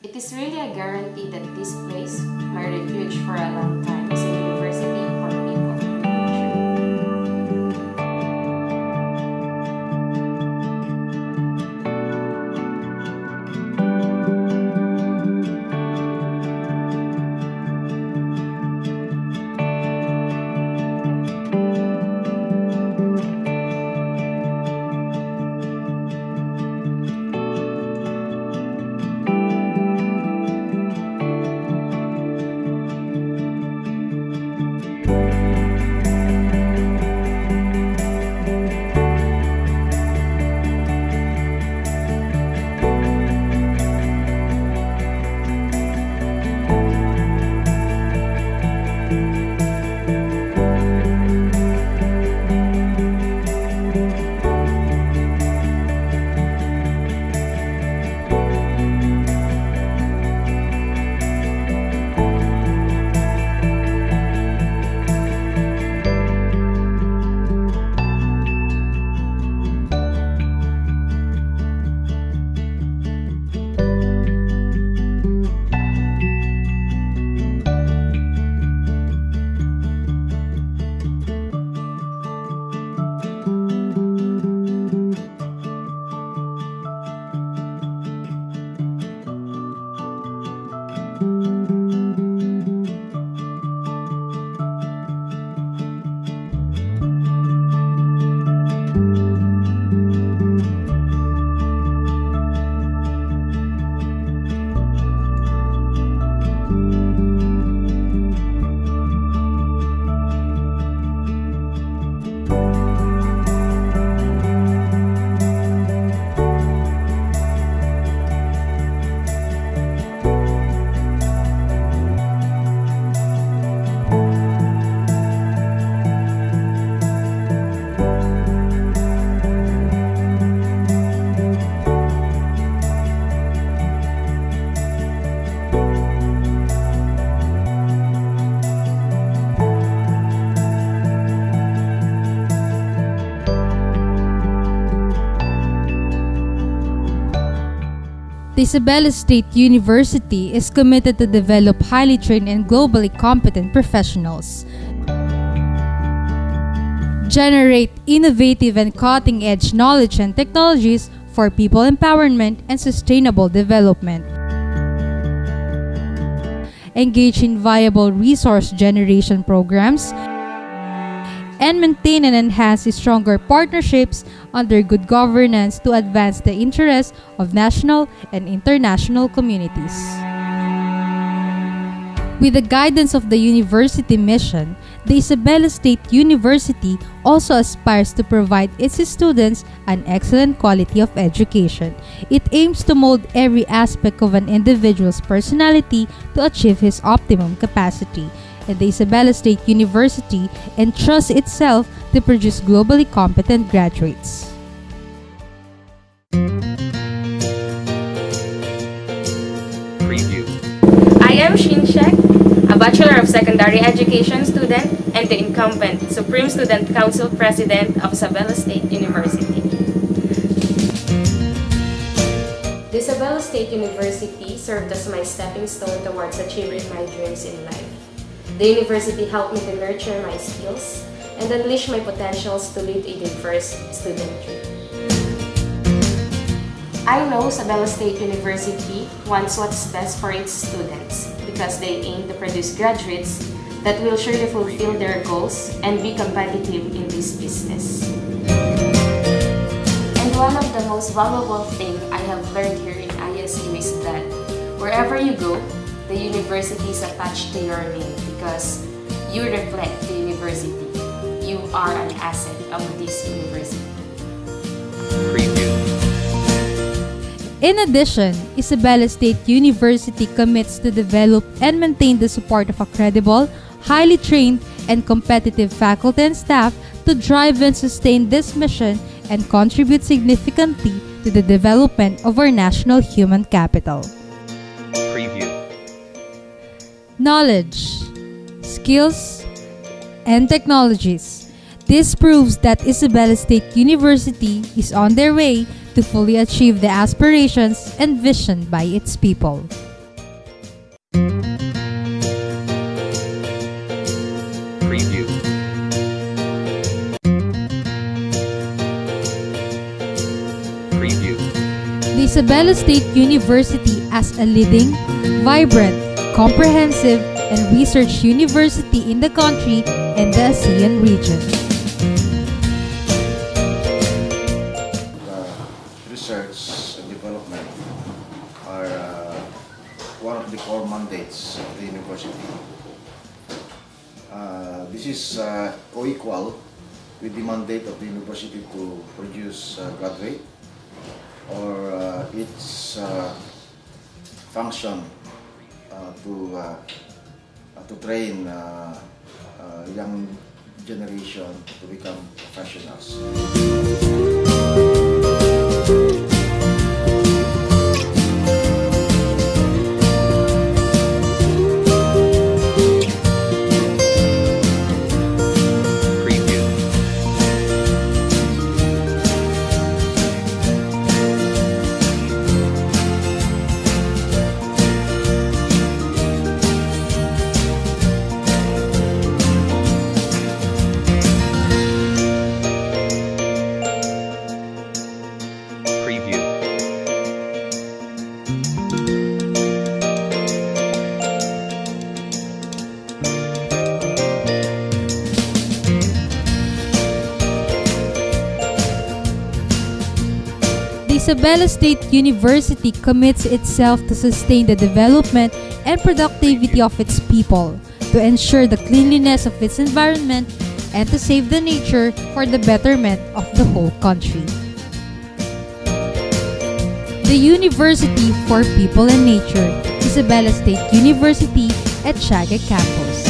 It is really a guarantee that this place, my refuge for a long time, is a university for people in nature. The Isabela State University is committed to develop highly trained and globally competent professionals, generate innovative and cutting-edge knowledge and technologies for people empowerment and sustainable development, engage in viable resource generation programs, and maintain and enhance stronger partnerships under good governance to advance the interests of national and international communities. With the guidance of the university mission, the Isabela State University also aspires to provide its students an excellent quality of education. It aims to mold every aspect of an individual's personality to achieve his optimum capacity. And the Isabela State University entrusts itself to produce globally competent graduates. Preview. I am Shinshek, a Bachelor of Secondary Education student and the incumbent Supreme Student Council President of Isabela State University. The Isabela State University served as my stepping stone towards achieving my dreams in life. The university helped me to nurture my skills and unleash my potentials to lead a diverse student dream. I know Isabela State University wants what's best for its students because they aim to produce graduates that will surely fulfill their goals and be competitive in this business. And one of the most valuable things I have learned here in ISU is that wherever you go, the university is attached to your name because you reflect the university. You are an asset of this university. Preview. In addition, Isabela State University commits to develop and maintain the support of a credible, highly trained, and competitive faculty and staff to drive and sustain this mission and contribute significantly to the development of our national human capital. Preview. Knowledge, skills, and technologies. This proves that Isabela State University is on their way to fully achieve the aspirations and vision by its people. Isabela State University as a leading, vibrant, comprehensive, and research university in the country and the ASEAN region. Research and development are one of the core mandates of the university. This is co-equal with the mandate of the university to produce graduate, or its function to train young generation to become professionals. Preview. Preview. The Isabela State University commits itself to sustain the development and productivity of its people, to ensure the cleanliness of its environment, and to save the nature for the betterment of the whole country. The University for People and Nature, Isabela State University at Siaga Campus.